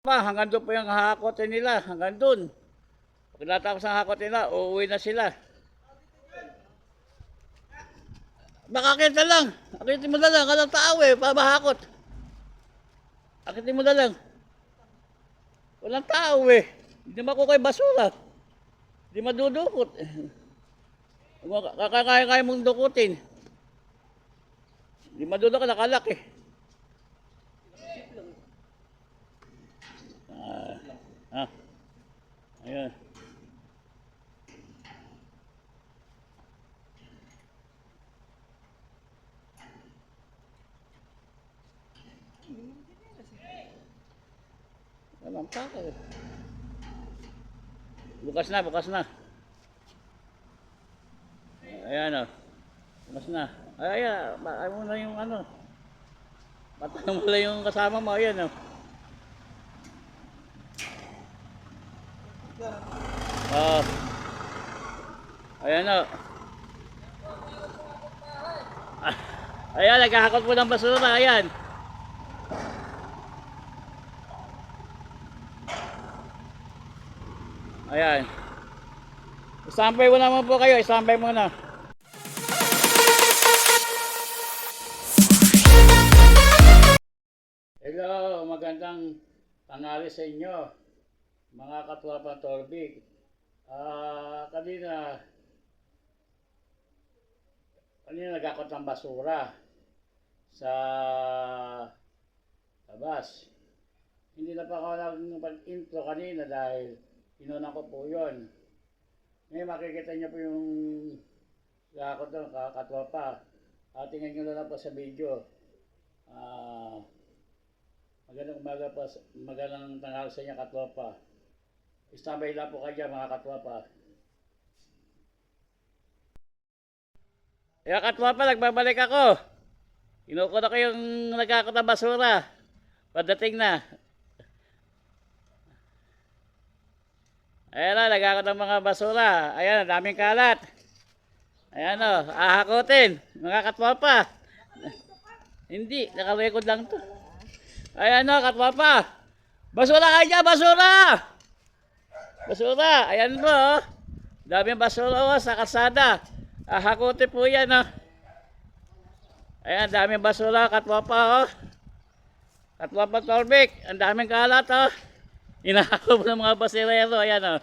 Hanggang doon po yung hahakotin nila, hanggang doon. Pag natapos ang hakot nila, uuwi na sila. Makakita lang. Akitin mo na lang. Anong tao eh, pabahakot. Akitin mo na lang. Walang tao eh. Hindi makukuha yung basura. Hindi madudukot. Kaya mong dukutin. Hindi madudukot, nakalaki. Ayun. Walang tao. Bukas na, bukas na. Ayan o. Bukas na. Ayan, ayaw mo na yung ano. Patang mo lang yung kasama mo. Ayan o. Ayan o. Ayan, naghahakot po ng basura. Ayan. Ayan. Isampay mo naman po kayo. Isampay muna. Hello, magandang tanghali sa inyo, mga katwapang Torbig. Kanina nagakot ng basura sa labas. Hindi na pa ako nag-intro kanina dahil inunan ko po yun. Ngayon makikita niyo po yung gakot ng katwapa. Tingnan nyo na lang po sa video. Magandang umaga po, magandang tanghali sa inyo katwapa. Istabay lang po kayo mga katwapa. Kaya katwapa, nagbabalik ako. Inuko na ko yung nagkakot ng basura. Padating na. Ayan na, nagkakot ng mga basura. Ayan, daming kalat. Ayan o, ahakotin. Mga katwapa. Hindi, nakarecord lang to. Ayan o, katwapa. Basura kayo dyan, basura! Basura, ayan po o. Daming basura o sa kalsada. Ahakotin po yan o. Ayan, daming basura, katwapa o. Katwapa Torbig, ang daming kalat o. Inahakot ng mga basirero, ayan o.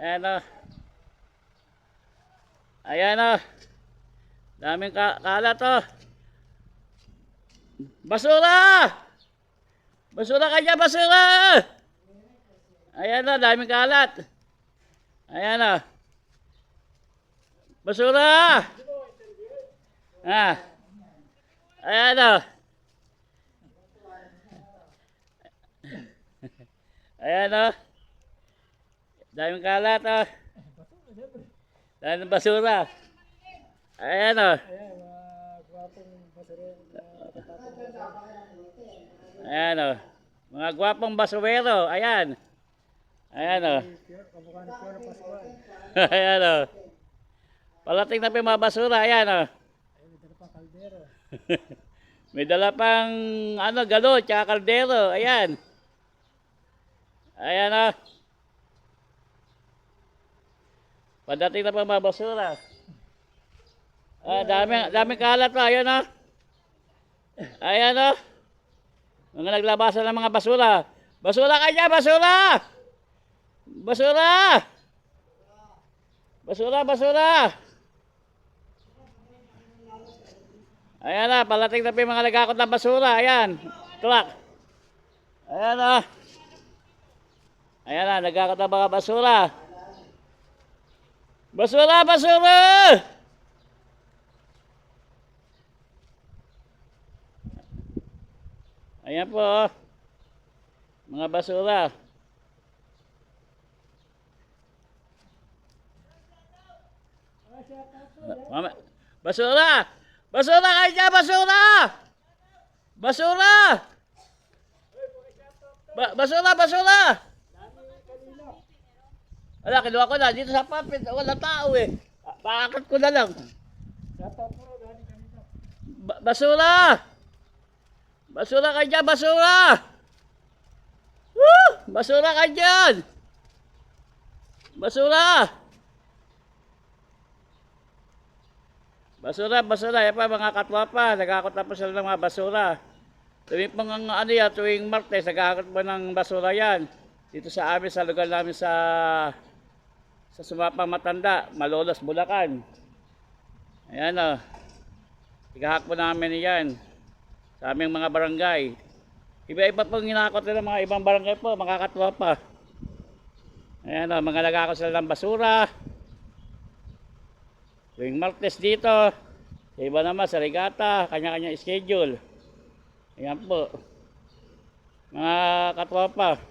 Ayan o. Ayan o. Daming kalat o. Basura! Basura ka dyan, basura! Ayan o, daming kalat. Ayan o. Basura! Ayan o. Ayan o. Daming kalat o. Daming basura. Ayan o. Ayan o. Mga gwapong basurero. Ayan. Ayan o. Ayan o. Palating na pa yung mga basura. Ayan o. May dala pang galon tsaka kaldero. Ayan. Ayan o. Padating na pa mga basura. Daming kalat pa. Ayan o. Ayan o. Mga naglabasan ng mga basura. Basura kanya, basura! Basura! Basura, basura! Ayan na, palating na pa yung mga nagakot ng basura. Ayan, tulak. Ayan na. Ayan na, nagakot ng mga basura. Basura, basura! Ayan po, mga basura. Basura! Basura kayo dyan, basura! Basura! Basura, basura! Wala, kinuha ko na. Dito sa papit, wala tao eh. Paakit ko na lang. Basura! Basura kayo dyan, basura! Basura ka dyan! Basura! Basura, basura. Yan pa mga katwapa. Nagkakot na po sila ng mga basura. Tuwing pang ano yan, tuwing Martes, nagkakot po ng basura yan. Dito sa amin, sa lugar namin sa Sumapang Matanda, Malolos, Bulacan. Ayan o. Ikahak po namin yan sa aming mga barangay. Iba-iba pong hinakot nila mga ibang barangay po, mga katwapa. Ayan o, mga nagkakot sila ng basura. Tuwing Martes dito, iba naman sa Regata, kanya-kanya schedule. Ayan po, mga katwapa.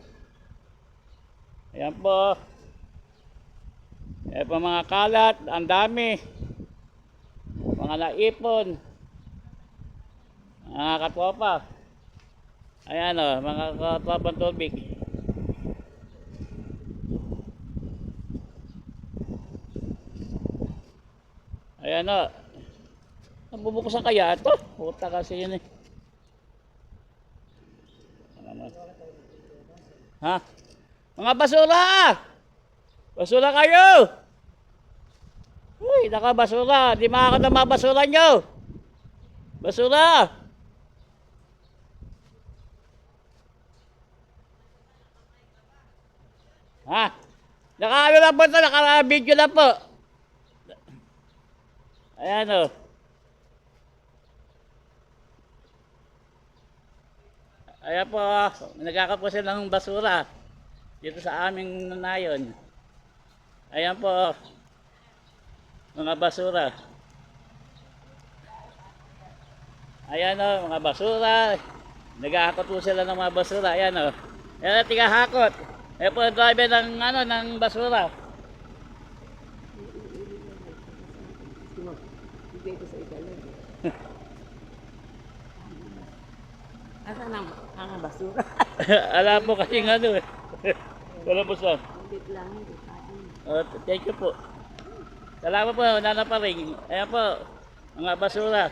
Ayan po. Ayan po mga kalat, ang dami. Mga naipon. Mga katwapa. Ayan o, mga katwapang tubig. Ayan o. Nabubukusan kaya ito? Puta kasi yun eh. Ha? Mga basura! Basura kayo! Uy, naka basura. Di makakot ang mga basura nyo. Basura! Ha? Naka-ano na po ito, naka-video na po. Ayan o. Ayan po, nagkakapos sila ng basura dito sa aming nayon. Ayan po, mga basura. Ayan o, mga basura. Nagkakapos po sila ng mga basura. Ayan o. Ayan o, tigahakot. Ayan po, driver ng, ng basura. Dito sa ilalim. Asan ang basura? Alam mo kasi nga ano eh. Wala po saan. Hindi lang, hindi tayo. Thank you po. Salamat po, nana pa rin. Ayan po, mga basura.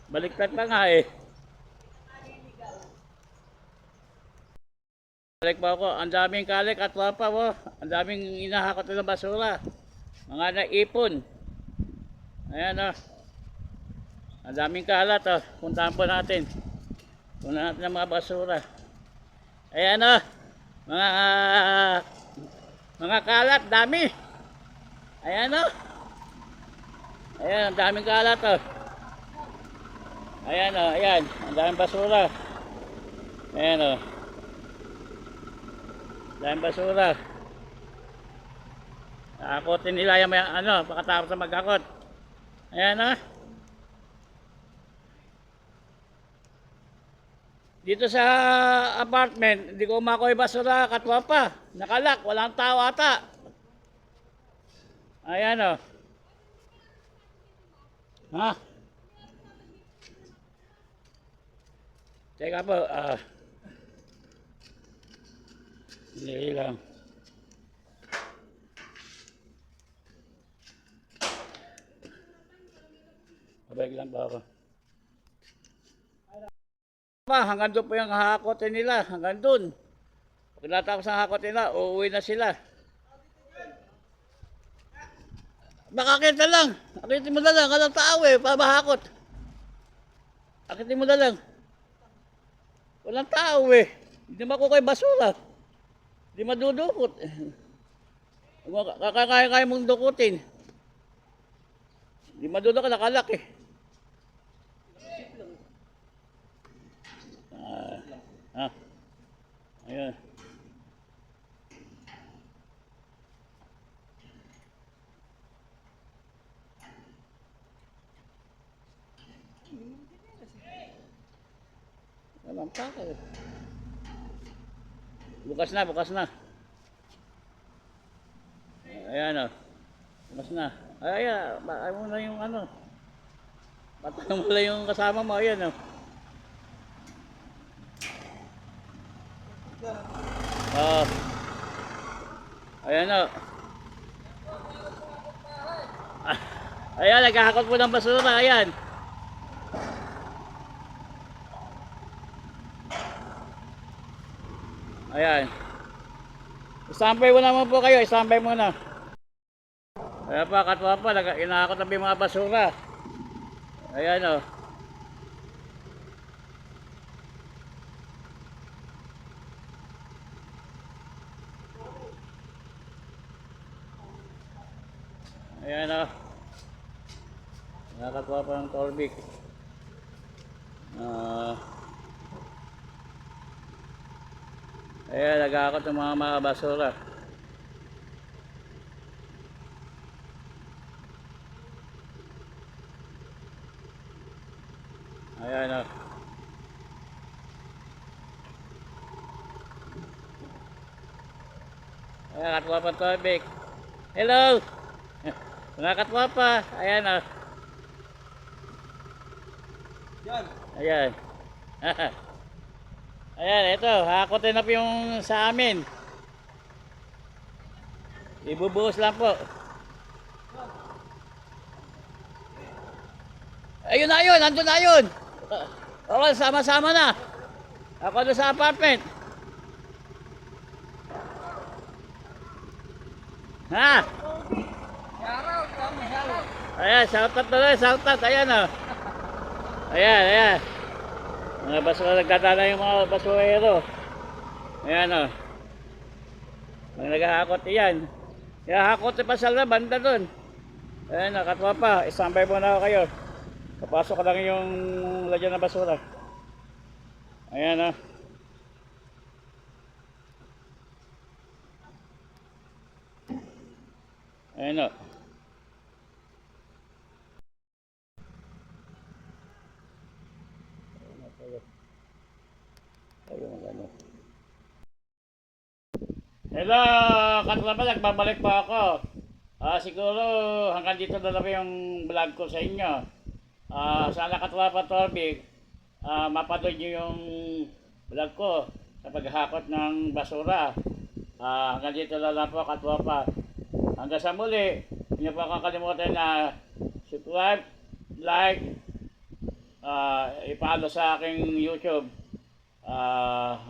Baliktad pa nga eh. Balik pa ako, ang daming kalik at wapa po. Ang daming inahakot ng basura. Mga naipon. Ayan o. Ang daming kalat o. Puntahan po natin. Puntahan natin ang mga basura. Ayan o. Mga kalat, dami. Ayan o. Ayan, ang daming kalat o. Ayan o, ayan. Ang daming basura. Ayan o. Ang daming basura. Akotin nila yung pagkatapos na mag-akot. Ayan o. Dito sa apartment, hindi ko makoy basura, katwapa. Nakalak, walang tao ata. Ayan o. Ha? Teka po, hindi lang. Mabalik lang ba ako? Hanggang doon po yung hahakotin nila, hanggang doon. Pag natapos ang hakotin nila, uuwi na sila. Makakita lang, akitin mo na lang, anong tao eh, pabahakot. Akitin mo na lang. Walang tao eh, hindi makukuha yung basura. Hindi madudukot. Kakaya mong dukutin. Hindi madudukot, nakalak eh. Ayan. Walang tao. Bukas na, bukas na. Ayan o. Bukas na. Ayan, bakit mo na yung patang mo lang yung kasama mo. Ayan o. Ayan o. Ayan, naghahakot po ng basura. Ayan. Ayan. Istambay muna mo po kayo, istambay muna. Ayan pa, katwapa, inakot na yung mga basura. Ayan o. Ayan o. Nakakatwapa ng Torvik. Ayan, nagakot ng mga basura. Ayan o. Ayan, katwapa Torvik. Hello! Mga katwapa. Ayan o. Ayan. Ayan, ito. Hakotin na po yung sa amin. Ibubuhos lang po. Ayun na yun, nandun na yun. Oo, sama-sama na. Ako doon sa apartment. Ha? Ayan, shoutout na lang, shoutout. Ayan o. Ayan, ayan. Mga basura, nagdadala yung mga basurero. Ayan o. Mga naghahakot yan. Kaya hakot pa sa banda doon. Ayan o, katwapa. Isambay muna ako kayo. Papasok ko lang yung lagyan ng basura. Ayan o. Ayan o. Hello, katwapa, nagbabalik pa ako. Siguro hanggang dito na lang yung vlog ko sa inyo. Sana katwapa Torvik, mapanood nyo yung vlog ko sa paghahakot ng basura. Hanggang dito na lang po katwapa. Hanggang sa muli, hindi po kakalimutan na subscribe, like, i-follow sa aking YouTube.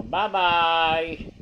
Bye-bye!